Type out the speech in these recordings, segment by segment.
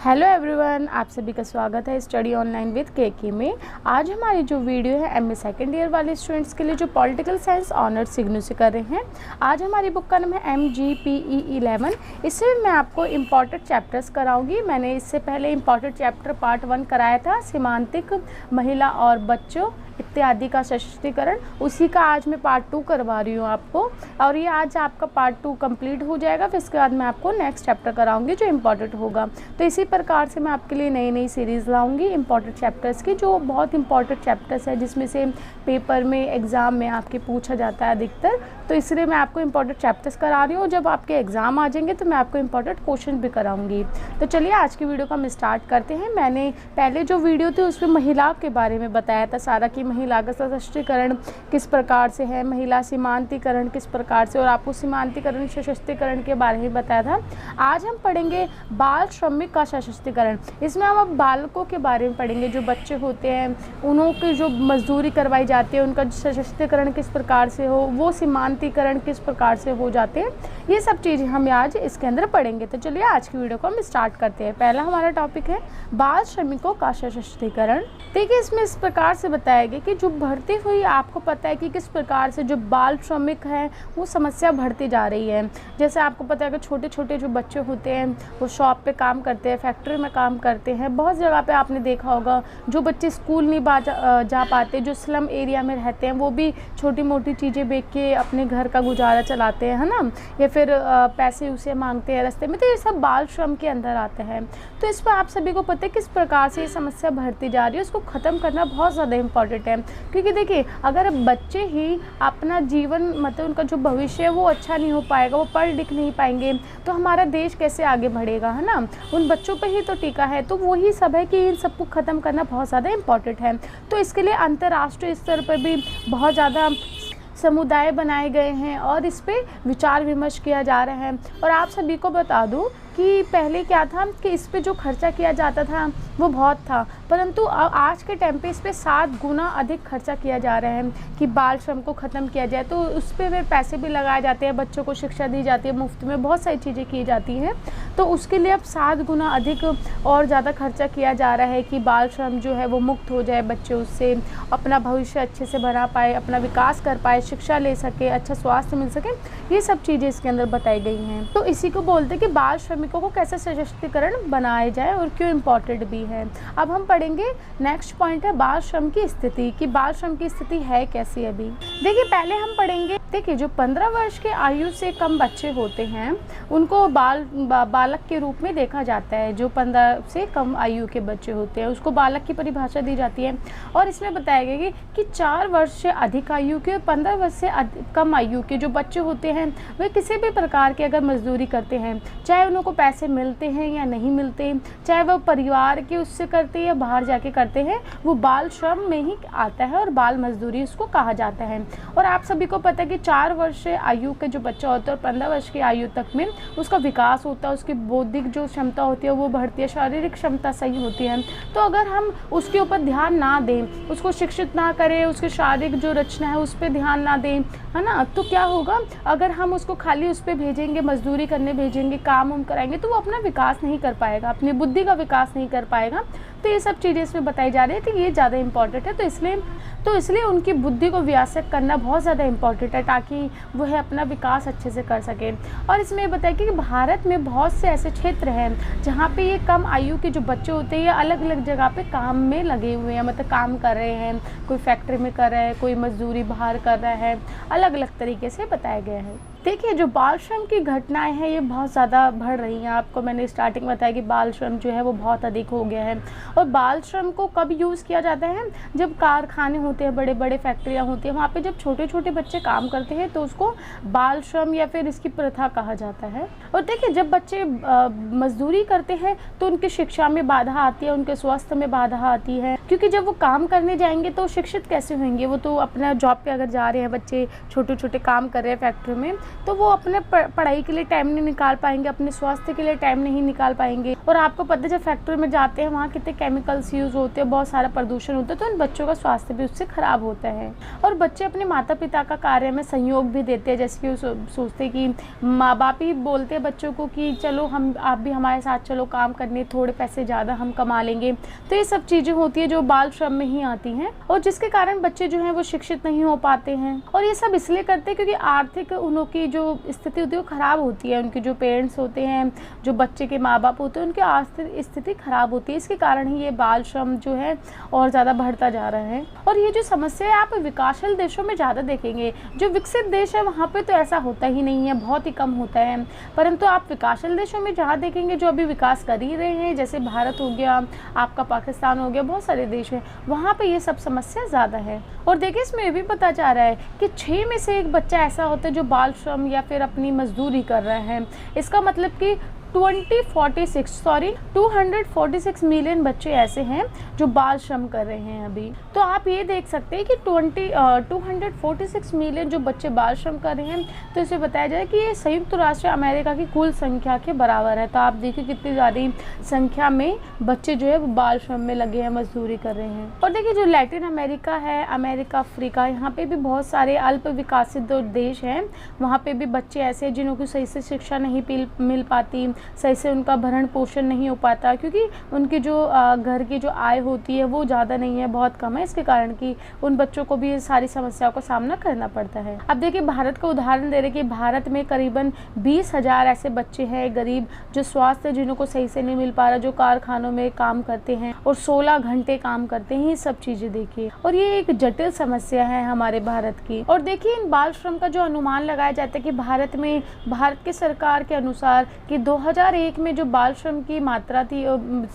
Hello everyone, आप सभी का स्वागत है स्टडी ऑनलाइन विद केके में। आज हमारी जो वीडियो है एमए सेकेंड ईयर वाले स्टूडेंट्स के लिए जो पॉलिटिकल साइंस ऑनर्स सिग्नू से कर रहे हैं। आज हमारी बुक का नाम है MGPE11। इससे मैं आपको इम्पॉर्टेंट चैप्टर्स कराऊंगी। मैंने इससे पहले इम्पॉर्टेंट चैप्टर पार्ट 1 कराया था, सीमांतिक, महिला और बच्चों इत्यादि का सशक्तिकरण। उसी का आज मैं पार्ट 2 करवा रही हूँ आपको, और ये आज आपका पार्ट 2 कंप्लीट हो जाएगा। फिर इसके बाद मैं आपको नेक्स्ट चैप्टर कराऊंगी जो इम्पॉर्टेंट होगा। तो इसी प्रकार से मैं आपके लिए नई नई सीरीज़ लाऊंगी इम्पॉर्टेंट चैप्टर्स की, जो बहुत इंपॉर्टेंट चैप्टर्स है, जिसमें से पेपर में एग्ज़ाम में आपके पूछा जाता है अधिकतर। तो इसलिए मैं आपको इंपॉर्टेंट चैप्टर्स करा रही हूँ। जब आपके एग्ज़ाम आ जाएंगे तो मैं आपको इंपॉर्टेंट क्वेश्चन भी कराऊंगी। तो चलिए आज की वीडियो को हम स्टार्ट करते हैं। मैंने पहले जो वीडियो थी उसमें महिला के बारे में बताया था सारा, कि महिला का सशक्तिकरण किस प्रकार से है, महिला सीमांतीकरण किस प्रकार से, और आपको सीमांतीकरण सशक्तिकरण के बारे में बताया था। आज हम पढ़ेंगे बाल श्रमिक का सशक्तिकरण। इसमें हम अब बालकों के बारे में पढ़ेंगे, जो बच्चे होते हैं उन्हों की जो मजदूरी करवाई जाती है, उनका सशक्तिकरण किस प्रकार से हो, वो सीमांतीकरण किस प्रकार से हो जाते हैं। ये सब चीज़ें हम आज इसके अंदर पढ़ेंगे। तो चलिए आज की वीडियो को हम स्टार्ट करते हैं। पहला हमारा टॉपिक है बाल श्रमिकों का सशक्तिकरण। देखिए, इसमें इस प्रकार से बताया गया कि जो बढ़ती हुई, आपको पता है कि किस प्रकार से जो बाल श्रमिक है वो समस्या बढ़ती जा रही है। जैसे आपको पता है कि छोटे छोटे जो बच्चे होते हैं वो शॉप पे काम करते हैं, फैक्ट्री में काम करते हैं। बहुत जगह पे आपने देखा होगा जो बच्चे स्कूल नहीं जा पाते, जो स्लम एरिया में रहते हैं, वो भी छोटी मोटी चीज़ें बेच के अपने घर का गुजारा चलाते हैं, है ना, या फिर पैसे उसे मांगते हैं रास्ते में। तो ये सब बाल श्रम के अंदर आते हैं। तो इस पर आप सभी को पता है किस प्रकार से ये समस्या बढ़ती जा रही है। उसको ख़त्म करना बहुत ज़्यादा इम्पॉर्टेंट है, क्योंकि देखिए अगर बच्चे ही अपना जीवन, मतलब उनका जो भविष्य है वो अच्छा नहीं हो पाएगा, वो पढ़ लिख नहीं पाएंगे, तो हमारा देश कैसे आगे बढ़ेगा, है ना। उन बच्चों पे ही तो टिका है। तो वही सब है कि इन सबको ख़त्म करना बहुत ज़्यादा इम्पॉर्टेंट है। तो इसके लिए अंतर्राष्ट्रीय स्तर पर भी बहुत ज़्यादा समुदाय बनाए गए हैं और इस पे विचार विमर्श किया जा रहा है। और आप सभी को बता दूं कि पहले क्या था कि इस पे जो खर्चा किया जाता था वो बहुत था, परंतु आज के टाइम पे इस पे 7 गुना अधिक खर्चा किया जा रहा है कि बाल श्रम को ख़त्म किया जाए। तो उस पर फिर पैसे भी लगाए जाते हैं, बच्चों को शिक्षा दी जाती है मुफ्त में, बहुत सारी चीज़ें की जाती हैं। तो उसके लिए अब 7 गुना अधिक और ज़्यादा खर्चा किया जा रहा है कि बाल श्रम जो है वो मुक्त हो जाए, बच्चे उससे अपना भविष्य अच्छे से बना पाए, अपना विकास कर पाए, शिक्षा ले सके, अच्छा स्वास्थ्य मिल सके। ये सब चीज़ें इसके अंदर बताई गई हैं। तो इसी को बोलते हैं कि बाल श्रमिकों को कैसे सशक्तिकरण बनाया जाए और क्यों इम्पोर्टेंट भी है। अब हम पढ़ेंगे नेक्स्ट पॉइंट है बाल श्रम की स्थिति, कि बाल श्रम की स्थिति है कैसी अभी। देखिए पहले हम पढ़ेंगे, देखिए जो 15 वर्ष के आयु से कम बच्चे होते हैं उनको बालक के रूप में देखा जाता है। जो 15 से कम आयु के बच्चे होते हैं उसको बालक की परिभाषा दी जाती है। और इसमें बताया गया कि 4 वर्ष से अधिक आयु के और 15 वर्ष से कम आयु के जो बच्चे होते हैं वे किसी भी प्रकार के अगर मजदूरी करते हैं, चाहे उनको पैसे मिलते हैं या नहीं मिलते, चाहे वह परिवार के उससे करते हैं या बाहर जाके करते हैं, वो बाल श्रम में ही आता है और बाल मजदूरी उसको कहा जाता है। और आप सभी को पता है कि 4 वर्ष से आयु के जो बच्चा होता है और 15 वर्ष की आयु तक में उसका विकास होता है, उसकी बौद्धिक जो क्षमता होती है वो बढ़ती है, शारीरिक क्षमता सही होती है। तो अगर हम उसके ऊपर ध्यान ना दें, उसको शिक्षित ना करें, उसकी शारीरिक जो रचना है उस पर ध्यान ना दें, है ना, तो क्या होगा, अगर हम उसको खाली उस पर भेजेंगे, मजदूरी करने भेजेंगे, काम उम कराएंगे, तो वो अपना विकास नहीं कर पाएगा, अपनी बुद्धि का विकास नहीं कर पाएगा। तो ये सब चीज़ें इसमें बताई जा रही है कि ये ज़्यादा इंपॉर्टेंट है। तो इसलिए उनकी बुद्धि को विकसित करना बहुत ज़्यादा इंपॉर्टेंट है, ताकि वह अपना विकास अच्छे से कर सके। और इसमें बताया कि भारत में बहुत से ऐसे क्षेत्र हैं जहाँ पे ये कम आयु के जो बच्चे होते हैं ये अलग अलग जगह पे काम में लगे हुए हैं, मतलब काम कर रहे हैं, कोई फैक्ट्री में कर रहा है, कोई मजदूरी बाहर कर रहा है, अलग अलग तरीके से बताया गया है। देखिए जो बाल श्रम की घटनाएं हैं ये बहुत ज़्यादा बढ़ रही हैं। आपको मैंने स्टार्टिंग में बताया कि बाल श्रम जो है वो बहुत अधिक हो गया है। और बाल श्रम को कब यूज़ किया जाता है, जब कारखाने होते हैं, बड़े बड़े फैक्ट्रियाँ होती हैं, वहाँ पे जब छोटे छोटे बच्चे काम करते हैं तो उसको बाल श्रम या फिर इसकी प्रथा कहा जाता है। और देखिए जब बच्चे मजदूरी करते हैं तो उनकी शिक्षा में बाधा आती है, उनके स्वास्थ्य में बाधा आती है, क्योंकि जब वो काम करने जाएंगे तो शिक्षित कैसे होंगे। वो तो अपना जॉब पे अगर जा रहे हैं बच्चे, छोटे छोटे काम कर रहे हैं फैक्ट्री में, तो वो अपने पढ़ाई के लिए टाइम नहीं निकाल पाएंगे, अपने स्वास्थ्य के लिए टाइम नहीं निकाल पाएंगे। और आपको पता है जब फैक्ट्री में जाते हैं वहाँ कितने केमिकल्स यूज़ होते हैं, बहुत सारा प्रदूषण होता है, तो उन बच्चों का स्वास्थ्य भी उससे ख़राब होता है। और बच्चे अपने माता पिता का कार्य में सहयोग भी देते हैं, जैसे कि वो सोचते हैं कि माँ बाप ही बोलते हैं बच्चों को कि चलो आप भी हमारे साथ चलो काम करने, थोड़े पैसे ज़्यादा हम कमा लेंगे। तो ये सब चीज़ें होती है जो बाल श्रम में ही आती हैं, और जिसके कारण बच्चे जो हैं वो शिक्षित नहीं हो पाते हैं। और ये सब इसलिए करते हैं क्योंकि आर्थिक उनकी जो स्थिति होती है वो ख़राब होती है। उनके जो पेरेंट्स होते हैं, जो बच्चे के माँ बाप होते हैं, उनकी आर्थिक स्थिति ख़राब होती है। इसके कारण ही ये बाल श्रम जो है और ज़्यादा बढ़ता जा रहा है। और ये जो समस्या है आप विकासशील देशों में ज़्यादा देखेंगे। जो विकसित देश है वहाँ पे तो ऐसा होता ही नहीं है, बहुत ही कम होता है। परंतु आप विकासशील देशों में जहाँ देखेंगे, जो अभी विकास कर ही रहे हैं, जैसे भारत हो गया, आपका पाकिस्तान हो गया, बहुत सारे देश हैं, वहाँ पे ये सब समस्या ज़्यादा है। और देखिए इसमें ये भी पता जा रहा है कि 6 में से 1 बच्चा ऐसा होता है जो बाल श्रम या फिर अपनी मजदूरी कर रहा है। इसका मतलब कि 246 मिलियन बच्चे ऐसे हैं जो बाल श्रम कर रहे हैं अभी। तो आप ये देख सकते हैं कि 246 मिलियन जो बच्चे बाल श्रम कर रहे हैं, तो इसे बताया जाए कि ये संयुक्त राष्ट्र अमेरिका की कुल संख्या के बराबर है। तो आप देखिए कितनी ज़्यादा संख्या में बच्चे जो है वो बाल श्रम में लगे हैं, मजदूरी कर रहे हैं। और देखिए जो लैटिन अमेरिका है, अमेरिका, अफ्रीका, यहाँ पे भी बहुत सारे अल्प विकसित देश हैं। वहाँ पे भी बच्चे ऐसे हैं जिन्हों को सही से शिक्षा नहीं मिल पाती, सही से उनका भरण पोषण नहीं हो पाता, क्योंकि उनकी जो घर की जो आय होती है वो ज़्यादा नहीं है, बहुत कम है। इसके कारण कि उन बच्चों को भी सारी समस्याओं का सामना करना पड़ता है। अब देखिए भारत का उदाहरण दे रहे कि भारत में करीबन 20,000 ऐसे बच्चे हैं गरीब, जो स्वास्थ्य जिन्हों को सही से नहीं मिल पा रहा, जो कारखानों में काम करते हैं और 16 घंटे काम करते हैं। ये सब चीज़ें देखिए, और ये एक जटिल समस्या है हमारे भारत की। और देखिए इन बाल श्रम का जो अनुमान लगाया जाता है कि भारत की सरकार के अनुसार कि 2001 में जो बाल श्रम की मात्रा थी,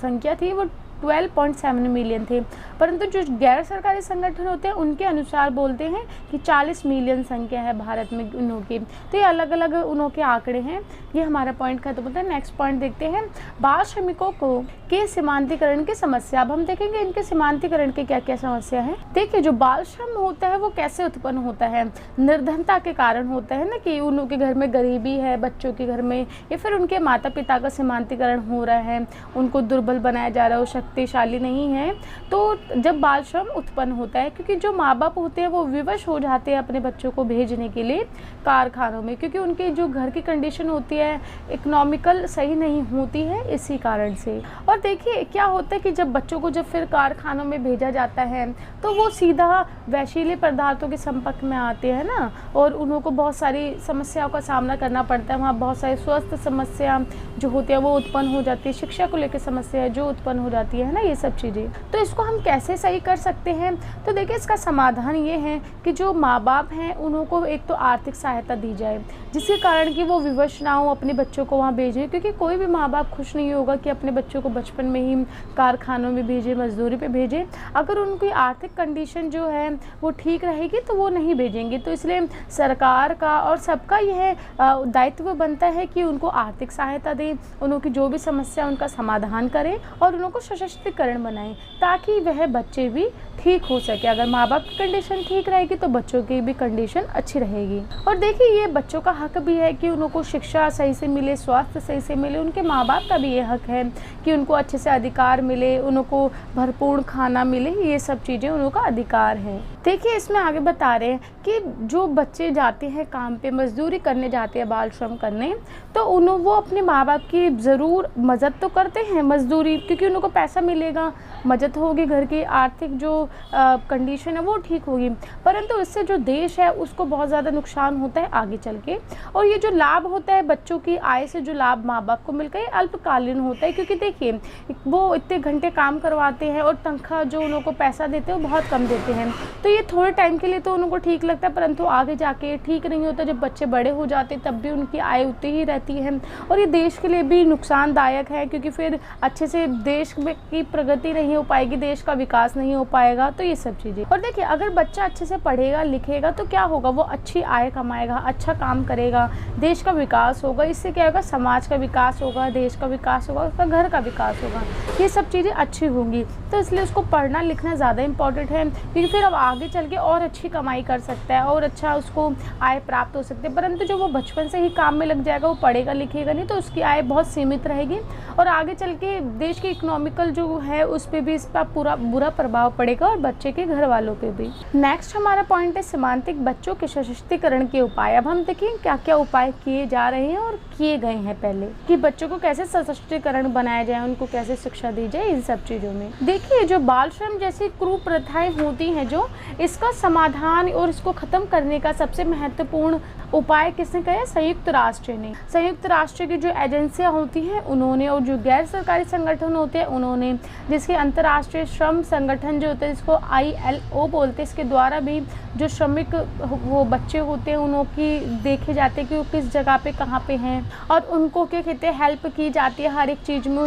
संख्या थी, वो 12.7 मिलियन थे। परंतु जो गैर सरकारी संगठन होते हैं उनके अनुसार बोलते हैं कि 40 मिलियन संख्या है भारत में उनों की। तो ये अलग अलग उनों के आंकड़े हैं। ये हमारा पॉइंट खत्म होता है। नेक्स्ट पॉइंट देखते हैं, बाल श्रमिकों को के सीमांतीकरण की समस्या। अब हम देखेंगे इनके सीमांतीकरण की क्या क्या समस्या है। देखिए जो बाल श्रम होता है वो कैसे उत्पन्न होता है, निर्धनता के कारण होता है ना, कि उनों के घर में गरीबी है, बच्चों के घर में, या फिर उनके माता पिता का सीमांतीकरण हो रहा है, उनको दुर्बल बनाया जा रहा है, वो शक्तिशाली नहीं है। तो जब बाल श्रम उत्पन्न होता है, क्योंकि जो माँ बाप होते हैं वो विवश हो जाते हैं अपने बच्चों को भेजने के लिए कारखानों में, क्योंकि उनकी जो घर की कंडीशन होती है इकोनॉमिकल सही नहीं होती है, इसी कारण से। और देखिए क्या होता है कि जब बच्चों को जब फिर कारखानों में भेजा जाता है तो वो सीधा वैशीले पदार्थों के संपर्क में आते हैं ना, और उनको बहुत सारी समस्याओं का सामना करना पड़ता है। वहाँ बहुत सारी स्वास्थ्य समस्या जो होती है वो उत्पन्न हो जाती है, शिक्षा को लेकर समस्या जो उत्पन्न हो जाती है ना, ये सब चीज़ें। तो इसको हम कैसे सही कर सकते हैं? तो देखिए इसका समाधान ये है कि जो माँ बाप हैं उनको एक तो आर्थिक सहायता दी जाए, जिसके कारण कि वो विवश ना हो अपने बच्चों को वहाँ भेजें, क्योंकि कोई भी माँ बाप खुश नहीं होगा कि अपने बच्चों को बचपन में ही कारखानों में भेजें, मजदूरी पे भेजें। अगर उनकी आर्थिक कंडीशन जो है वो ठीक रहेगी तो वो नहीं भेजेंगे। तो इसलिए सरकार का और सबका यह दायित्व बनता है कि उनको आर्थिक सहायता दें, उनकी जो भी समस्या उनका समाधान करें और उनको सशक्तिकरण बनाएं, ताकि वह बच्चे भी ठीक हो सके। अगर माँ बाप की कंडीशन ठीक रहेगी तो बच्चों की भी कंडीशन अच्छी रहेगी। और देखिए ये बच्चों का हक भी है कि उनको शिक्षा सही से मिले, स्वास्थ्य सही से मिले। उनके माँ बाप का भी ये हक है कि उनको अच्छे से अधिकार मिले, उनको भरपूर खाना मिले, ये सब चीज़ें उनका अधिकार है। देखिए इसमें आगे बता रहे हैं कि जो बच्चे जाते हैं काम पे, मजदूरी करने जाते हैं, बाल श्रम करने, तो वो अपने माँ बाप की ज़रूर मदद तो करते हैं मजदूरी, क्योंकि उनको पैसा मिलेगा, मदद होगी, घर की आर्थिक जो कंडीशन है वो ठीक होगी। परंतु इससे जो देश है उसको बहुत ज़्यादा नुकसान होता है आगे चल के। और ये जो लाभ होता है बच्चों की आय से, जो लाभ माँ बाप को मिलकर, ये अल्पकालीन होता है, क्योंकि देखिए वो इतने घंटे काम करवाते हैं और तनख्वाह जो उनको पैसा देते हैं वो बहुत कम देते हैं। तो ये थोड़े टाइम के लिए तो उनको ठीक लगता है, परंतु आगे जाके ठीक नहीं होता। जब बच्चे बड़े हो जाते तब भी उनकी आय उतनी ही रहती है, और ये देश के लिए भी नुकसानदायक है, क्योंकि फिर अच्छे से देश की प्रगति नहीं हो पाएगी, देश का विकास नहीं हो पाएगा। पाएगा। तो ये सब चीज़ें। और देखिए अगर बच्चा अच्छे से पढ़ेगा लिखेगा तो क्या होगा, वो अच्छी आय कमाएगा, अच्छा काम करेगा, देश का विकास होगा। इससे क्या होगा, समाज का विकास होगा, देश का विकास होगा, उसका घर का विकास होगा, ये सब चीज़ें अच्छी होंगी। तो इसलिए उसको पढ़ना लिखना ज़्यादा इंपॉर्टेंट है, क्योंकि फिर अब आगे चल के और अच्छी कमाई कर सकता है और अच्छा उसको आय प्राप्त हो सकती है। परंतु जो वो बचपन से ही काम में लग जाएगा, वो पढ़ेगा लिखेगा नहीं, तो उसकी आय बहुत सीमित रहेगी और आगे चल के देश की इकोनॉमिकल जो है उस पर भी इसका पूरा बुरा प्रभाव पड़ेगा और बच्चे के घर वालों पे भी। नेक्स्ट हमारा पॉइंट है सीमांतिक बच्चों के सशक्तिकरण के उपाय। अब हम देखें क्या क्या उपाय किए जा रहे हैं और किए गए हैं पहले, कि बच्चों को कैसे सशक्तिकरण बनाया जाए, उनको कैसे शिक्षा दी जाए, इन सब चीज़ों में। देखिए जो बाल श्रम जैसी कुप्रथाएं होती हैं, जो इसका समाधान और इसको ख़त्म करने का सबसे महत्वपूर्ण उपाय किसने किया? संयुक्त राष्ट्र ने। संयुक्त राष्ट्र की जो एजेंसियां होती हैं उन्होंने, और जो गैर सरकारी संगठन होते हैं उन्होंने, जिसके अंतर्राष्ट्रीय श्रम संगठन जो होते हैं जिसको ILO बोलते हैं, इसके द्वारा भी जो श्रमिक वो बच्चे होते हैं उनकी देखे जाते हैं कि वो किस जगह पे कहाँ पे हैं, और उनको क्या कहते हैं हेल्प की जाती है हर एक चीज़ में।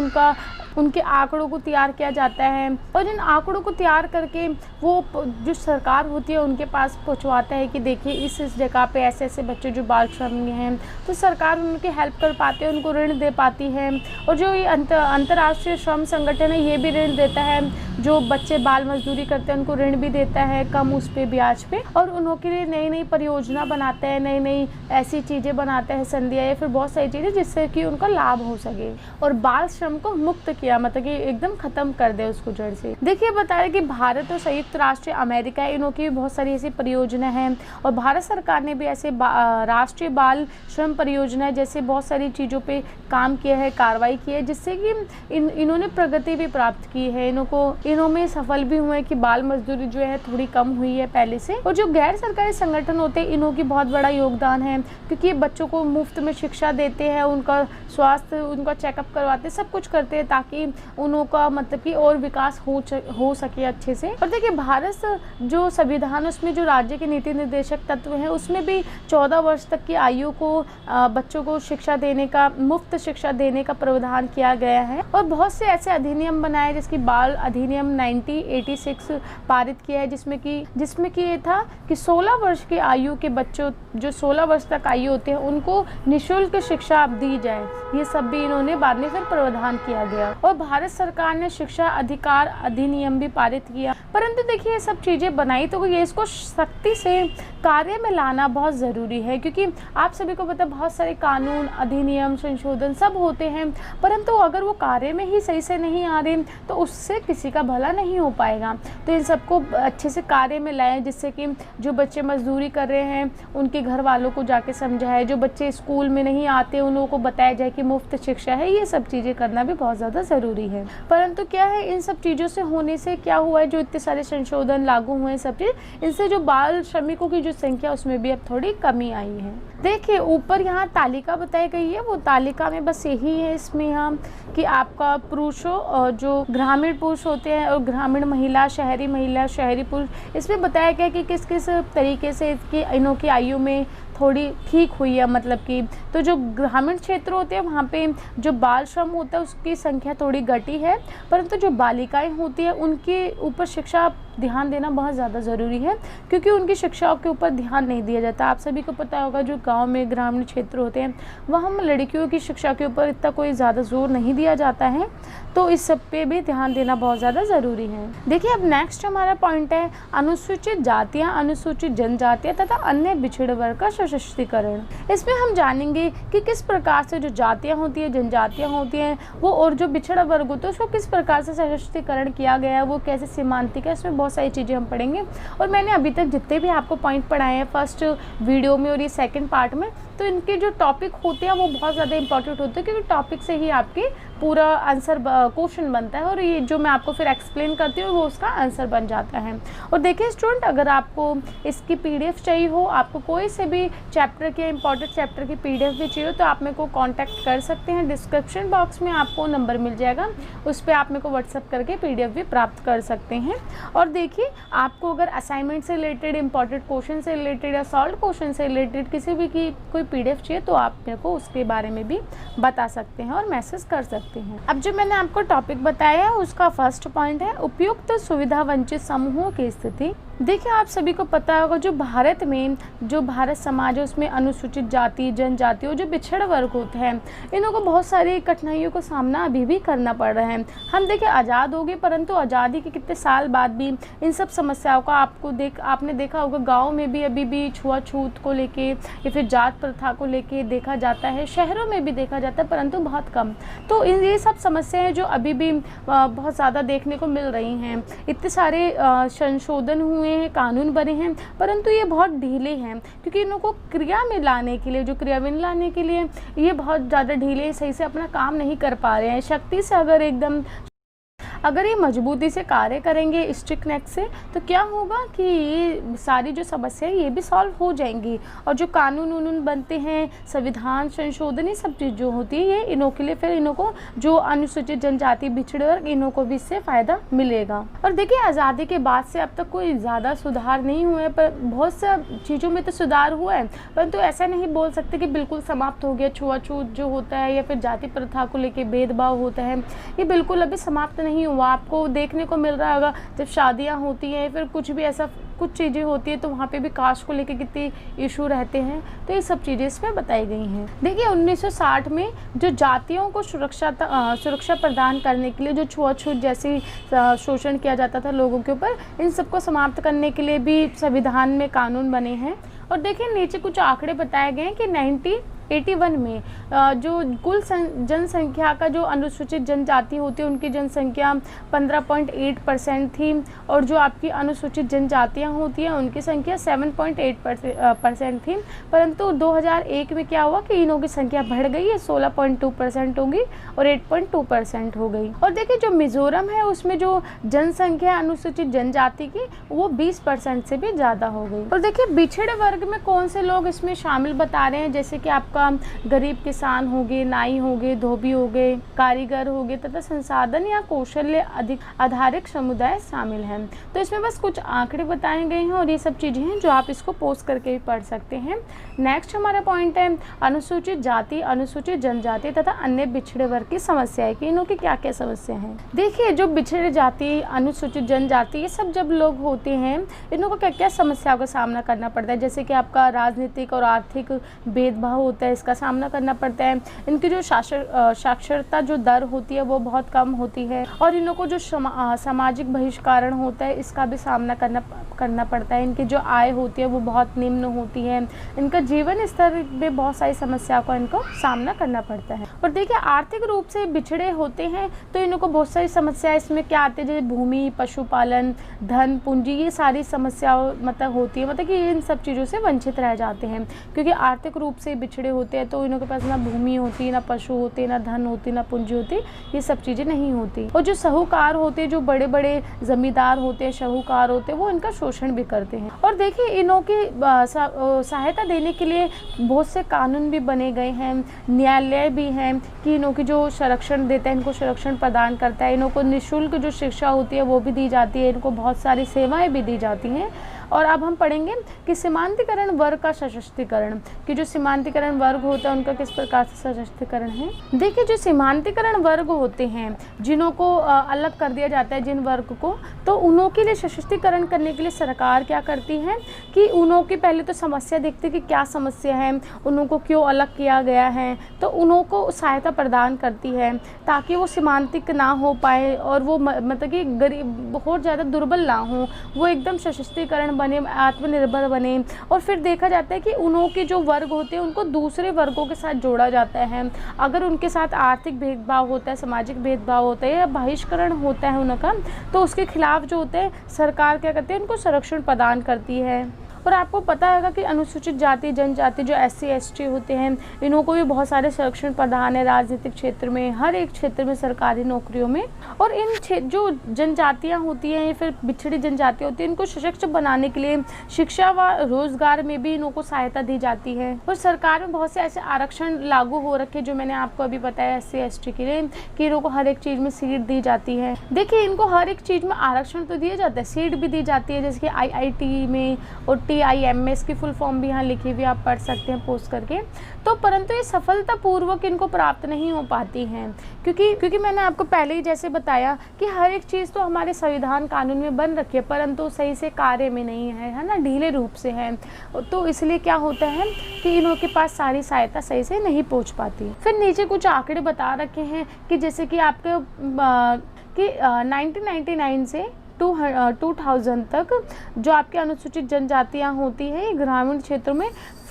उनके आंकड़ों को तैयार किया जाता है और इन आंकड़ों को तैयार करके वो जो सरकार होती है उनके पास पहुंचवाता है कि देखिए इस जगह पे ऐसे ऐसे बच्चे जो बाल श्रम में हैं, तो सरकार उनकी हेल्प कर पाते हैं, उनको ऋण दे पाती है। और जो ये अंतर्राष्ट्रीय श्रम संगठन है ये भी ऋण देता है, जो बच्चे बाल मजदूरी करते हैं उनको ऋण भी देता है कम उस पे ब्याज पे, और उनके लिए नई नई परियोजना बनाता है, नई नई ऐसी चीज़ें बनाता है, संधियाँ या फिर बहुत सारी चीज़ें जिससे कि उनका लाभ हो सके और बाल श्रम को मुक्त किया, मतलब कि एकदम खत्म कर दे उसको जड़ से। देखिए बता रहे कि भारत और संयुक्त राष्ट्र अमेरिका है, इनकी भी बहुत सारी ऐसी परियोजना है और भारत सरकार ने भी ऐसे राष्ट्रीय बाल श्रम परियोजना जैसे बहुत सारी चीज़ों पे काम किया है, कार्रवाई की है, जिससे कि इन्होंने प्रगति भी प्राप्त की है, इनमें सफल भी हुए कि बाल मजदूरी जो है थोड़ी कम हुई है पहले से। और जो गैर सरकारी संगठन होते हैं इनकी बहुत बड़ा योगदान है, क्योंकि ये बच्चों को मुफ्त में शिक्षा देते हैं, उनका स्वास्थ्य उनका चेकअप करवाते, सब कुछ करते हैं ताकि उनका मतलब कि और विकास हो सके अच्छे से। और देखिए भारत जो संविधान उसमें जो राज्य के नीति निर्देशक तत्व हैं उसमें भी 14 वर्ष तक की आयु को बच्चों को शिक्षा देने का, मुफ्त शिक्षा देने का प्रावधान किया गया है। और बहुत से ऐसे अधिनियम बनाए, जिसकी बाल अधिनियम 1986 पारित किया है, जिसमें कि ये था कि 16 वर्ष की आयु के बच्चों जो 16 वर्ष तक आयु होते हैं उनको निःशुल्क शिक्षा दी जाए। ये सब भी इन्होंने बाद में फिर प्रावधान किया गया। और भारत सरकार ने शिक्षा अधिकार अधिनियम भी पारित किया। परंतु देखिए ये सब चीज़ें बनाई तो ये इसको सख्ती से कार्य में लाना बहुत ज़रूरी है, क्योंकि आप सभी को पता बहुत सारे कानून अधिनियम संशोधन सब होते हैं, परंतु अगर वो कार्य में ही सही से नहीं आ रहे तो उससे किसी का भला नहीं हो पाएगा। तो इन सबको अच्छे से कार्य में लाएं, जिससे कि जो बच्चे मजदूरी कर रहे हैं उनके घर वालों को जाके समझाए, जो बच्चे स्कूल में नहीं आते उन लोगों को बताया जाए कि मुफ्त शिक्षा है। ये सब चीज़ें करना भी बहुत ज़्यादा ज़रूरी है। परंतु क्या है, इन सब चीज़ों से होने से क्या हुआ है, जो इतने सारे संशोधन लागू हुए हैं सब चीज़, इनसे जो बाल श्रमिकों की जो संख्या उसमें भी अब थोड़ी कमी आई है। देखिए ऊपर यहाँ तालिका बताई गई है, वो तालिका में बस यही है इसमें यहाँ कि आपका पुरुषों और जो ग्रामीण पुरुष होते हैं और ग्रामीण महिला, शहरी पुरुष, इसमें बताया गया कि किस किस तरीके से इनों की आयु में थोड़ी ठीक हुई है। मतलब कि तो जो ग्रामीण क्षेत्र होते हैं वहाँ पे जो बाल श्रम होता है उसकी संख्या थोड़ी घटी है, परंतु जो बालिकाएं होती है उनके ऊपर शिक्षा ध्यान देना बहुत ज़्यादा ज़रूरी है, क्योंकि उनकी शिक्षाओं के ऊपर ध्यान नहीं दिया जाता। आप सभी को पता होगा जो गांव में ग्रामीण क्षेत्र होते हैं वहाँ लड़कियों की शिक्षा के ऊपर इतना कोई ज़्यादा जोर नहीं दिया जाता है, तो इस सब पे भी ध्यान देना बहुत ज़्यादा ज़रूरी है। देखिए अब नेक्स्ट हमारा पॉइंट है अनुसूचित जातियाँ, अनुसूचित जनजातियाँ तथा अन्य पिछड़े वर्ग का सशक्तिकरण। इसमें हम जानेंगे कि किस प्रकार से जो जातियाँ होती है, जनजातियाँ होती हैं वो, और जो पिछड़ा वर्ग होता है उसको किस प्रकार से सशक्तिकरण किया गया है, वो कैसे सीमांतिक है, इसमें बहुत सारी चीज़ें हम पढ़ेंगे। और मैंने अभी तक जितने भी आपको पॉइंट पढ़ाए हैं फर्स्ट वीडियो में और ये सेकंड पार्ट में, तो इनके जो टॉपिक होते हैं वो बहुत ज़्यादा इंपॉर्टेंट होते हैं, क्योंकि टॉपिक से ही आपके पूरा आंसर क्वेश्चन बनता है और ये जो मैं आपको फिर एक्सप्लेन करती हूँ वो उसका आंसर बन जाता है। और देखिए स्टूडेंट, अगर आपको इसकी PDF चाहिए हो, आपको कोई से भी चैप्टर के इंपॉर्टेंट चैप्टर की PDF भी चाहिए हो, तो आप मेरे को कांटेक्ट कर सकते हैं। डिस्क्रिप्शन बॉक्स में आपको नंबर मिल जाएगा, उस पर आप मेरे को व्हाट्सअप करके PDF भी प्राप्त कर सकते हैं। और देखिए आपको अगर असाइनमेंट से रिलेटेड, इंपॉर्टेंट क्वेश्चन से रिलेटेड या सॉल्व क्वेश्चन से रिलेटेड किसी भी की कोई PDF चाहिए तो आप मेरे को उसके बारे में भी बता सकते हैं और मैसेज कर सकते हैं। अब जो मैंने आपको टॉपिक बताया है उसका फर्स्ट पॉइंट है उपयुक्त सुविधा वंचित समूहों की स्थिति। देखिए, आप सभी को पता होगा जो भारत में जो भारत समाज है उसमें अनुसूचित जाति, जनजाति और जो पिछड़ा वर्ग होते हैं इन्हों को बहुत सारी कठिनाइयों का सामना अभी भी करना पड़ रहा है। हम देखिए आज़ाद हो गए, परंतु आज़ादी के कितने साल बाद भी इन सब समस्याओं का आपने देखा होगा गाँव में भी अभी भी छुआछूत को लेके या फिर जात प्रथा को लेके देखा जाता है, शहरों में भी देखा जाता है परंतु बहुत कम। तो ये सब समस्याएं जो अभी भी बहुत ज़्यादा देखने को मिल रही हैं। इतने सारे संशोधन हुए हैं, कानून बने हैं, परंतु ये बहुत ढीले हैं क्योंकि इनको क्रिया में लाने के लिए क्रियान्वयन लाने के लिए ये बहुत ज़्यादा ढीले, सही से अपना काम नहीं कर पा रहे हैं। शक्ति से अगर ये मजबूती से कार्य करेंगे स्ट्रिक्टनेस से तो क्या होगा कि ये सारी जो समस्या है ये भी सॉल्व हो जाएंगी। और जो कानून बनते हैं, संविधान संशोधन, ये सब चीज़ जो होती है ये इन्हों के लिए, फिर इन्हों को जो अनुसूचित जनजाति, पिछड़े वर्ग, इन्हों को भी इससे फ़ायदा मिलेगा। और देखिए आज़ादी के बाद से अब तक कोई ज़्यादा सुधार नहीं हुआ है, पर बहुत सा चीज़ों में तो सुधार हुआ है, परंतु ऐसा नहीं बोल सकते कि बिल्कुल समाप्त हो गया। छुआछूत जो होता है या फिर जाति प्रथा को लेकर भेदभाव होता है ये बिल्कुल अभी समाप्त नहीं हुआ। आपको देखने को मिल रहा होगा जब शादियां होती हैं, फिर कुछ भी ऐसा कुछ चीज़ें होती है तो वहाँ पे भी कास्ट को लेके कितने इशू रहते हैं, तो ये सब चीज़ें इसमें बताई गई हैं। देखिए 1960 में जो जातियों को सुरक्षा प्रदान करने के लिए जो छुआछूत जैसी शोषण किया जाता था लोगों के ऊपर, इन सबको समाप्त करने के लिए भी संविधान में कानून बने हैं। और देखिए नीचे कुछ आंकड़े बताए गए हैं कि 1981 में जो कुल जनसंख्या का जो अनुसूचित जनजाति होती है उनकी जनसंख्या 15.8% थी, और जो आपकी अनुसूचित जनजातियां होती हैं उनकी संख्या 7.8% थी। परंतु 2001 में क्या हुआ कि इनों की संख्या बढ़ गई है, 16.2% होगी और 8.2% हो गई। और देखिए जो मिजोरम है उसमें जो जनसंख्या अनुसूचित जनजाति की वो 20% से भी ज़्यादा हो गई। और देखिए पिछड़े वर्ग में कौन से लोग इसमें शामिल बता रहे हैं, जैसे कि आपका गरीब किसान हो गए, नाई हो गए, धोबी हो गए, कारीगर हो गए तथा संसाधन या कौशल्य अधिक आधारित समुदाय शामिल हैं। तो इसमें बस कुछ आंकड़े बताए गए हैं और ये सब चीज़ें हैं जो आप इसको पोस्ट करके भी पढ़ सकते हैं। नेक्स्ट हमारा पॉइंट है अनुसूचित जाति, अनुसूचित जनजाति तथा अन्य पिछड़े वर्ग की समस्याएं कि इनों की क्या क्या समस्या है। देखिए जो पिछड़े जाति, अनुसूचित जनजाति, ये सब जब लोग होते हैं इनों को क्या क्या समस्याओं का सामना करना पड़ता है, जैसे कि आपका राजनीतिक और आर्थिक भेदभाव होता है, इसका सामना करना पड़ता है। इनकी जो साक्षरता जो दर होती है वो बहुत कम होती है, और इन्हों को जो सामाजिक बहिष्करण होता है इसका भी सामना करना पड़ता है। इनकी जो आय होती है वो बहुत निम्न होती है, इनका जीवन स्तर में बहुत सारी समस्याओं का इनको सामना करना पड़ता है। और देखिए आर्थिक रूप से बिछड़े होते हैं तो इन्हों को बहुत सारी समस्याएं इसमें क्या आती है, जैसे भूमि, पशुपालन, धन, पूंजी, ये सारी समस्याओं मतलब होती है, मतलब कि इन सब चीज़ों से वंचित रह जाते हैं क्योंकि आर्थिक रूप से बिछड़े होते हैं तो इनों के पास ना भूमि होती, ना पशु होते, ना धन होती, ना पूंजी होती, ये सब चीज़ें नहीं होती। और जो साहूकार होते हैं, जो बड़े बड़े जमींदार होते हैं, साहूकार होते हैं, वो इनका शोषण भी करते हैं। और देखिए इनों की सहायता देने के लिए बहुत से कानून भी बने गए हैं, न्यायालय भी हैं कि इनों की जो संरक्षण देता है, इनको संरक्षण प्रदान करता है, इनों को निःशुल्क जो शिक्षा होती है वो भी दी जाती है, इनको बहुत सारी सेवाएं भी दी जाती हैं। और अब हम पढ़ेंगे कि सीमांतीकरण वर्ग का सशक्तिकरण, कि जो सीमांतीकरण वर्ग होता है उनका किस प्रकार से सशक्तिकरण है। देखिए जो सीमांतीकरण वर्ग होते हैं जिन्हों को अलग कर दिया जाता है जिन वर्ग को, तो उन्हों के लिए सशक्तिकरण करने के लिए सरकार क्या करती है कि उन्हों की पहले तो समस्या देखती है कि क्या समस्या है, उन्हों को क्यों अलग किया गया है, तो उन्हों को सहायता प्रदान करती है ताकि वो सीमांतिक ना हो पाए और वो मतलब कि गरीब बहुत ज़्यादा दुर्बल ना हो, वो एकदम सशक्तिकरण बने, आत्मनिर्भर बने। और फिर देखा जाता है कि उन्हों के जो वर्ग होते हैं उनको दूसरे वर्गों के साथ जोड़ा जाता है। अगर उनके साथ आर्थिक भेदभाव होता है, सामाजिक भेदभाव होता है या बहिष्करण होता है उनका, तो उसके खिलाफ जो होते हैं सरकार क्या करती है, उनको संरक्षण प्रदान करती है। और आपको पता होगा कि अनुसूचित जाति, जनजाति जो SC ST होते हैं इन्हों को भी बहुत सारे संरक्षण प्रदान है राजनीतिक क्षेत्र में, हर एक क्षेत्र में, सरकारी नौकरियों में। और इन जो जनजातियां होती हैं या फिर बिछड़ी जनजातियां होती हैं इनको सशक्त बनाने के लिए शिक्षा व रोजगार में भी इन्हों को सहायता दी जाती है। और सरकार में बहुत से ऐसे आरक्षण लागू हो रखे जो मैंने आपको अभी बताया SC ST के लिए कि इन्हों को हर एक चीज़ में सीट दी जाती है। देखिए इनको हर एक चीज़ में आरक्षण तो दिया जाता है, सीट भी दी जाती है, जैसे कि IIT में और TIMS की फुल फॉर्म भी यहाँ लिखी हुई आप पढ़ सकते हैं पोस्ट करके। तो परंतु ये सफलतापूर्वक इनको प्राप्त नहीं हो पाती हैं, क्योंकि मैंने आपको पहले ही जैसे बताया कि हर एक चीज़ तो हमारे संविधान कानून में बन रखी है, परंतु सही से कार्य में नहीं है ना, ढीले रूप से है। तो इसलिए क्या होता है कि इन्हों के पास सारी सहायता सही से नहीं पहुंच पाती। फिर नीचे कुछ आंकड़े बता रखे हैं कि जैसे कि आपके 1999 से 2000 तक जो आपकी अनुसूचित जनजातियां होती हैं, ये ग्रामीण क्षेत्रों में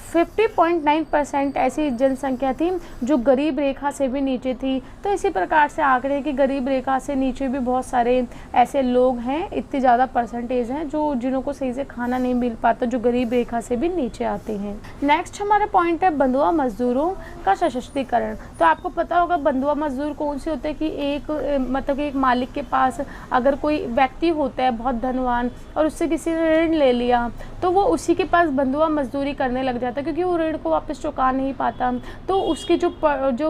50.9% ऐसी जनसंख्या थी जो गरीब रेखा से भी नीचे थी। तो इसी प्रकार से आंकड़े कि गरीब रेखा से नीचे भी बहुत सारे ऐसे लोग हैं, इतनी ज़्यादा परसेंटेज हैं जिन्हों को सही से खाना नहीं मिल पाता, जो गरीब रेखा से भी नीचे आते हैं। नेक्स्ट हमारा पॉइंट है बंधुआ मजदूरों का सशक्तिकरण। तो आपको पता होगा बंधुआ मजदूर कौन से होते हैं कि एक मालिक के पास अगर कोई व्यक्ति होता है बहुत धनवान और उससे किसी ने ऋण ले लिया, तो वो उसी के पास बंधुआ मजदूरी करने लग जाता है, क्योंकि वो ऋण को वापस चुका नहीं पाता। तो उसकी जो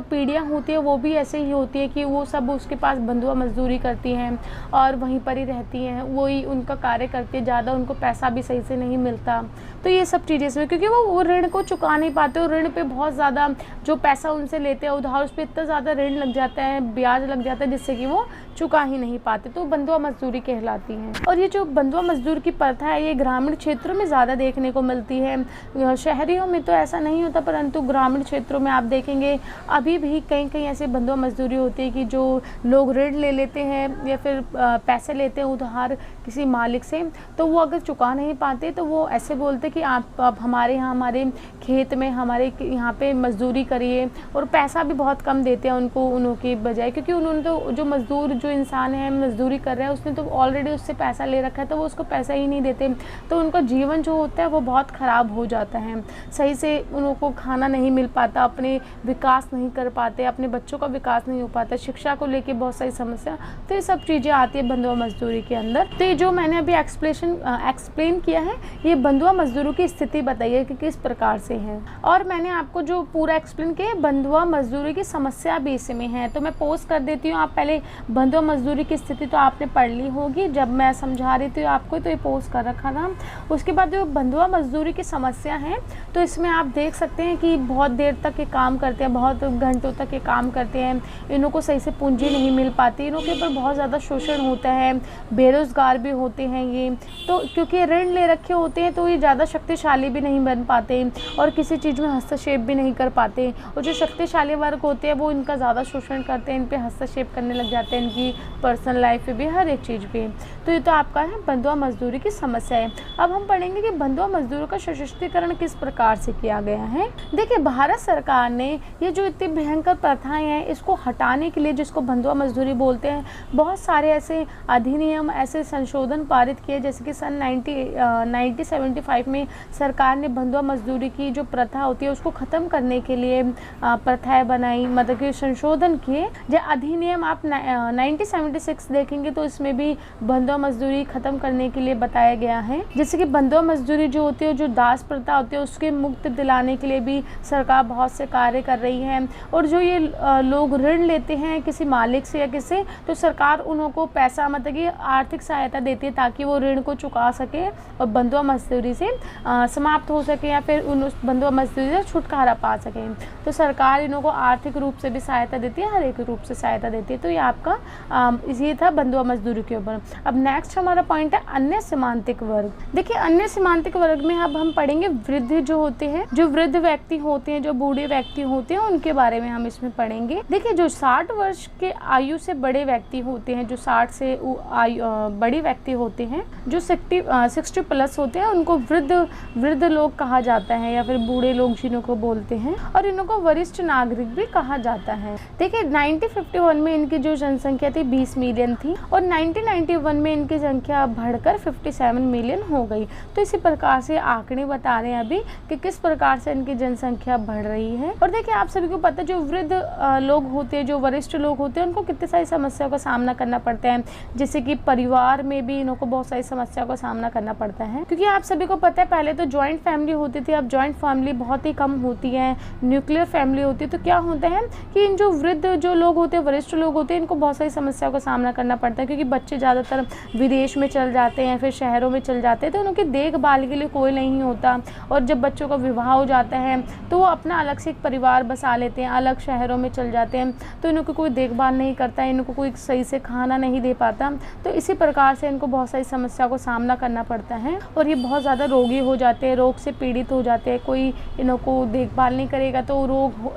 पीढ़ियाँ होती है वो भी ऐसे ही होती है कि वो सब उसके पास बंधुआ मजदूरी करती हैं और वहीं पर ही रहती हैं, वही उनका कार्य करती है, ज़्यादा उनको पैसा भी सही से नहीं मिलता। तो ये सब चीज़ें इसमें, क्योंकि वो ऋण को चुका नहीं पाते और ऋण पे बहुत ज़्यादा जो पैसा उनसे लेते हैं उधार, उस पर इतना ज़्यादा ऋण लग जाता है, ब्याज लग जाता है, जिससे कि वो चुका ही नहीं पाते। तो बंधुआ मजदूरी कहलाती है। और ये जो बंधुआ मजदूर की प्रथा है ये ग्रामीण क्षेत्रों में ज़्यादा देखने को मिलती है। शहरियों में तो ऐसा नहीं होता, परंतु ग्रामीण क्षेत्रों में आप देखेंगे अभी भी कहीं कहीं ऐसे बंधुआ मजदूरी होती है कि जो लोग ऋण ले लेते हैं या फिर पैसे लेते हैं उधार किसी मालिक से, तो वो अगर चुका नहीं पाते तो वो ऐसे बोलते कि आप हमारे यहाँ हमारे खेत में हमारे यहाँ पे मजदूरी करिए, और पैसा भी बहुत कम देते हैं उनको उनकी बजाय, क्योंकि उन्होंने तो जो इंसान है मजदूरी कर रहा है उसने तो ऑलरेडी उससे पैसा ले रखा है, तो वो उसको पैसा ही नहीं देते। तो उनका जीवन जो होता है वो बहुत ख़राब हो जाता है, सही से उनको खाना नहीं मिल पाता, अपने विकास नहीं कर पाते, अपने बच्चों का विकास नहीं हो पाता, शिक्षा को लेके बहुत सारी समस्या। तो ये सब चीज़ें आती है बंधुआ मजदूरी के अंदर। तो ये जो मैंने अभी एक्सप्लेन किया है ये बंधुआ मजदूरों की स्थिति बताइए कि किस प्रकार से है। और मैंने आपको जो पूरा एक्सप्लेन किया बंधुआ मजदूरी की समस्या भी इसमें है, तो मैं पोस्ट कर देती हूँ। आप पहले बंधुआ मजदूरी की स्थिति तो आपने पढ़ ली होगी जब मैं समझा रही थी आपको, तो ये पोस्ट कर रखा था। उसके बाद जो बंधुआ मजदूरी की समस्या है तो इसमें आप देख सकते हैं कि बहुत देर तक ये काम करते हैं, बहुत घंटों तक ये काम करते हैं, इन्हों को सही से पूंजी नहीं मिल पाती, इन्हों के ऊपर बहुत ज़्यादा शोषण होता है, बेरोज़गार भी होते हैं ये। तो क्योंकि ऋण ले रखे होते हैं तो ये ज़्यादा शक्तिशाली भी नहीं बन पाते और किसी चीज़ में हस्तक्षेप भी नहीं कर पाते, और जो शक्तिशाली वर्ग होते हैं वो इनका ज़्यादा शोषण करते हैं, इन पर हस्तक्षेप करने लग जाते हैं, इनकी पर्सनल लाइफ पे भी, हर एक चीज़ पे। तो ये तो आपका है बंधुआ मजदूरी की समस्या है। अब हम पढ़ेंगे कि बंधुआ मजदूरों का सशक्तिकरण किस प्रकार से किया गया है। देखिए भारत सरकार ने ये जो इतनी भयंकर प्रथाएं हैं इसको हटाने के लिए, जिसको बंधुआ मजदूरी बोलते हैं, बहुत सारे ऐसे अधिनियम, ऐसे संशोधन पारित किए, जैसे कि सन 1975 में सरकार ने बंधुआ मजदूरी की जो प्रथा होती है उसको ख़त्म करने के लिए प्रथाएं बनाई, मतलब कि संशोधन किए। जो अधिनियम आप 1976 देखेंगे तो इसमें भी बंधुआ मजदूरी ख़त्म करने के लिए बताया गया है। जैसे कि बंधुआ मजदूरी जो होती है, जो दास प्रथा होती है, उसके मुक्त दिलाने के लिए भी सरकार बहुत से कार्य कर रही है। और जो ये लोग ऋण लेते हैं किसी मालिक से या किसी, तो सरकार उनको पैसा, मतलब कि आर्थिक सहायता देती है ताकि वो ऋण को चुका सके और बंधुआ मजदूरी से समाप्त हो सके या फिर उस बंधुआ मजदूरी से छुटकारा पा सके। तो सरकार इनको आर्थिक रूप से भी सहायता देती है, हर एक रूप से सहायता देती है। तो ये आपका ये था बंधुआ मजदूरी के ऊपर। अब नेक्स्ट हमारा पॉइंट है अन्य सीमांतिक वर्ग। देखिए अन्य सीमांतिक वर्ग में अब हम पढ़ेंगे वृद्ध जो होते हैं, जो वृद्ध व्यक्ति होते हैं, जो बूढ़े व्यक्ति होते हैं, उनके बारे में हम इसमें पढ़ेंगे। देखिए जो 60 वर्ष के आयु से बड़े व्यक्ति होते हैं, जो 60 से बड़े व्यक्ति होते हैं, जो 60 प्लस होते हैं, उनको वृद्ध लोग कहा जाता है या फिर बूढ़े लोग जिनको बोलते हैं, और इनको वरिष्ठ नागरिक भी कहा जाता है। देखिए 1951 में इनकी जो जनसंख्या थी 20 मिलियन थी और 1991 में इनकी संख्या बढ़कर 57 मिलियन हो गई। तो इसी प्रकार से आंकड़े बता रहे हैं अभी कि कि किस प्रकार से इनकी जनसंख्या बढ़ रही है। और देखिए आप सभी को पता है जो वृद्ध लोग होते हैं, जो वरिष्ठ लोग होते हैं, उनको कितनी सारी समस्याओं का सामना करना पड़ता है। जैसे कि परिवार में भी इनको बहुत सारी समस्याओं का सामना करना पड़ता है, क्योंकि आप सभी को पता है पहले तो जॉइंट फैमिली होती थी, अब जॉइंट फैमिली बहुत ही कम होती है, न्यूक्लियर फैमिली होती है। तो क्या होता है कि इन जो वृद्ध जो लोग होते हैं, वरिष्ठ लोग होते हैं, इनको बहुत सारी समस्याओं का सामना करना पड़ता है, क्योंकि बच्चे ज़्यादातर विदेश में चल जाते हैं, फिर शहरों में चल जाते हैं, तो उनकी देखभाल के लिए कोई नहीं होता। और जब बच्चों का विवाह हो जाता है तो वो अपना अलग से एक परिवार बसा लेते हैं, अलग शहरों में चल जाते हैं, तो इनको कोई देखभाल नहीं करता है, इनको कोई सही से खाना नहीं दे पाता। तो इसी प्रकार से इनको बहुत सारी समस्याओं को सामना करना पड़ता है और ये बहुत ज़्यादा रोगी हो जाते हैं, रोग से पीड़ित हो जाते हैं। कोई इनको देखभाल नहीं करेगा तो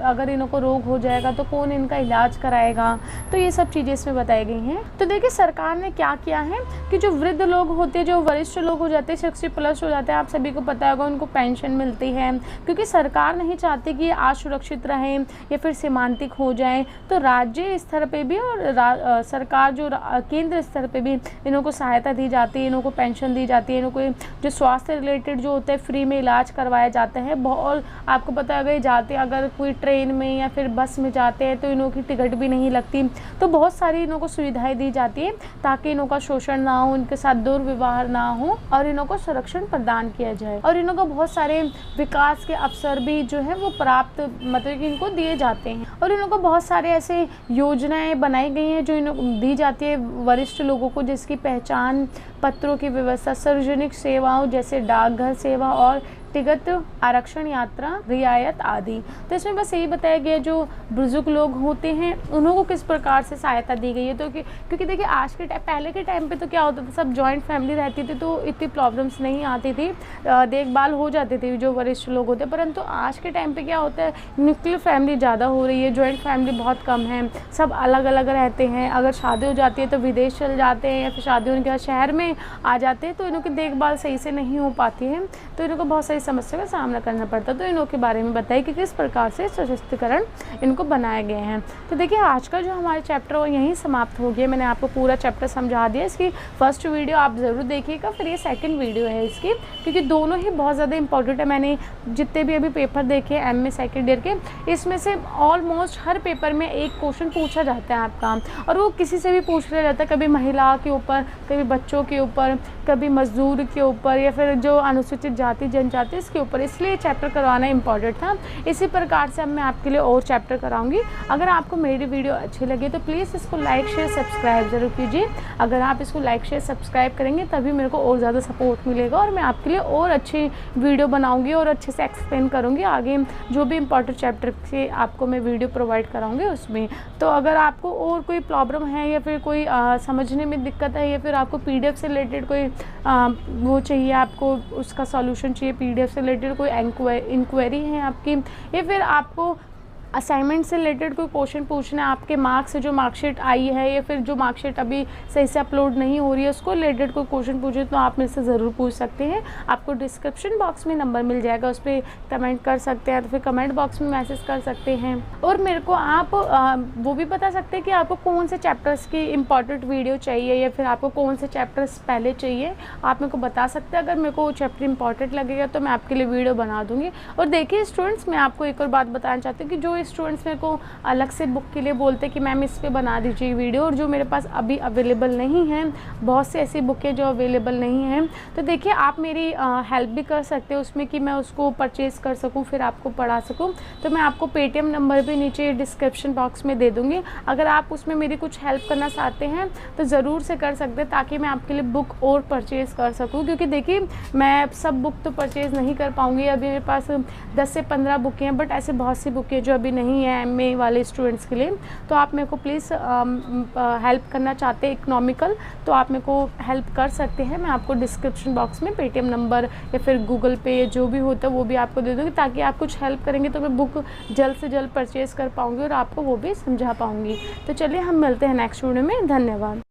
अगर इनको रोग हो जाएगा तो कौन इनका इलाज कराएगा। तो ये सब चीज़ें इसमें बताई गई हैं। तो देखिए सरकार ने क्या किया है कि जो वृद्ध लोग होते हैं, जो वरिष्ठ लोग हो जाते हैं, 60+ हो जाते हैं, आप सभी को पता होगा उनको पेंशन मिलती है, क्योंकि सरकार नहीं चाहती कि असुरक्षित रहें या फिर सीमांतिक हो जाए। तो राज्य स्तर पे भी और सरकार जो केंद्र स्तर पे भी इनको सहायता दी जाती है, इनको पेंशन दी जाती है, इनको जो स्वास्थ्य रिलेटेड जो होता है फ्री में इलाज करवाया जाता है। और आपको पता है अगर जाते अगर कोई ट्रेन में या फिर बस में जाते हैं तो इनों की टिकट भी नहीं लगती। तो बहुत सारी इनों को सुविधाएं दी जाती है ताकि इनों का शोषण ना हो, इनके साथ दुर्व्यवहार ना हो और इनों को संरक्षण प्रदान किया जाए। और इनों को बहुत सारे विकास के अवसर भी जो है वो प्राप्त मतलब कि इनको दिए जाते हैं। और इनों को बहुत सारे ऐसे योजनाएं बनाई गई हैं जो इनको दी जाती है वरिष्ठ लोगों को, जिसकी पहचान पत्रों की व्यवस्था, सार्वजनिक सेवाओं जैसे डाकघर सेवा और टिकट आरक्षण, यात्रा रियायत आदि। तो इसमें बस यही बताया गया जो बुजुर्ग लोग होते हैं उन्हों को किस प्रकार से सहायता दी गई है। तो क्योंकि देखिए आज के पहले के टाइम पे तो क्या होता था, सब जॉइंट फैमिली रहती थी तो इतनी प्रॉब्लम्स नहीं आती थी, देखभाल हो जाती थी जो वरिष्ठ लोग होते। परंतु आज के टाइम पे क्या होता है, न्यूक्लियर फैमिली ज़्यादा हो रही है, जॉइंट फैमिली बहुत कम है, सब अलग अलग रहते हैं। अगर शादी हो जाती है तो विदेश चल जाते हैं या फिर शादी होने के बाद शहर में आ जाते हैं, तो इनों की देखभाल सही से नहीं हो पाती है, तो इनको बहुत सारी समस्या का सामना करना पड़ता है। तो इनों के बारे में बताइए कि किस प्रकार से सशक्तिकरण इनको बनाए गए हैं। तो देखिए आज का जो हमारे चैप्टर वो यहीं समाप्त हो गया। मैंने आपको पूरा चैप्टर समझा दिया। इसकी फर्स्ट वीडियो आप ज़रूर देखिएगा, फिर ये सेकंड वीडियो है इसकी, क्योंकि दोनों ही बहुत ज़्यादा इंपॉर्टेंट है। मैंने जितने भी अभी पेपर देखे एमए सेकेंड ईयर के, इसमें से ऑलमोस्ट हर पेपर में एक क्वेश्चन पूछा जाता है आपका, और वो किसी से भी पूछ लिया जाता है, कभी महिला के ऊपर, कभी बच्चों के ऊपर, कभी मजदूर के ऊपर, या फिर जो अनुसूचित जाति जनजाति इसके ऊपर। इसलिए चैप्टर करवाना इंपॉर्टेंट था। इसी प्रकार से अब मैं आपके लिए और चैप्टर कराऊंगी। अगर आपको मेरी वीडियो अच्छी लगे तो प्लीज़ इसको लाइक शेयर सब्सक्राइब ज़रूर कीजिए। अगर आप इसको लाइक शेयर सब्सक्राइब करेंगे तभी मेरे को और ज़्यादा सपोर्ट मिलेगा और मैं आपके लिए और अच्छी वीडियो बनाऊँगी और अच्छे से एक्सप्लेन करूँगी आगे जो भी इंपॉर्टेंट चैप्टर से आपको मैं वीडियो प्रोवाइड कराऊँगी उसमें। तो अगर आपको और कोई प्रॉब्लम है या फिर कोई समझने में दिक्कत है या फिर आपको PDF से रिलेटेड कोई वो चाहिए, आपको उसका सॉल्यूशन चाहिए, PDF से रिलेटेड कोई इंक्वायरी है आपकी, या फिर आपको असाइनमेंट से रिलेटेड कोई क्वेश्चन पूछना है, आपके मार्क्स से जो मार्कशीट आई है या फिर जो मार्कशीट अभी सही से अपलोड नहीं हो रही है उसको रिलेटेड कोई क्वेश्चन पूछे तो आप मेरे से ज़रूर पूछ सकते हैं। आपको डिस्क्रिप्शन बॉक्स में नंबर मिल जाएगा, उस पर कमेंट कर सकते हैं, तो फिर कमेंट बॉक्स में मैसेज कर सकते हैं। और मेरे को आप वो भी बता सकते हैं कि आपको कौन से चैप्टर्स की इंपॉर्टेंट वीडियो चाहिए या फिर आपको कौन से चैप्टर्स पहले चाहिए, आप मेरे को बता सकते हैं। अगर मेरे को चैप्टर इंपॉर्टेंट लगेगा तो मैं आपके लिए वीडियो बना दूँगी। और देखिए स्टूडेंट्स, मैं आपको एक और बात बताना चाहती हूँ कि जो स्टूडेंट्स मेरे को अलग से बुक के लिए बोलते हैं कि मैम इस पे बना दीजिए वीडियो, और जो मेरे पास अभी अवेलेबल नहीं है, बहुत सी ऐसी बुकें जो अवेलेबल नहीं हैं, तो देखिए आप मेरी हेल्प भी कर सकते हो उसमें कि मैं उसको परचेज़ कर सकूं, फिर आपको पढ़ा सकूं। तो मैं आपको पेटीएम नंबर भी नीचे डिस्क्रिप्शन बॉक्स में दे दूँगी। अगर आप उसमें मेरी कुछ हेल्प करना चाहते हैं तो ज़रूर से कर सकते हैं, ताकि मैं आपके लिए बुक और परचेज़ कर सकूँ। क्योंकि देखिए मैं सब बुक तो परचेज़ नहीं कर पाऊँगी, अभी मेरे पास 10 से 15 बुकें हैं, बट ऐसे बहुत सी बुकें जो अभी नहीं है एमए वाले स्टूडेंट्स के लिए। तो आप मेरे को प्लीज़ हेल्प करना चाहते हैं इकोनॉमिकल, तो आप मेरे को हेल्प कर सकते हैं। मैं आपको डिस्क्रिप्शन बॉक्स में पेटीएम नंबर या फिर गूगल पे जो भी होता है वो भी आपको दे दूँगी, ताकि आप कुछ हेल्प करेंगे तो मैं बुक जल्द से जल्द परचेज़ कर पाऊँगी और आपको वो भी समझा पाऊँगी। तो चलिए हम मिलते हैं नेक्स्ट वीडियो में। धन्यवाद।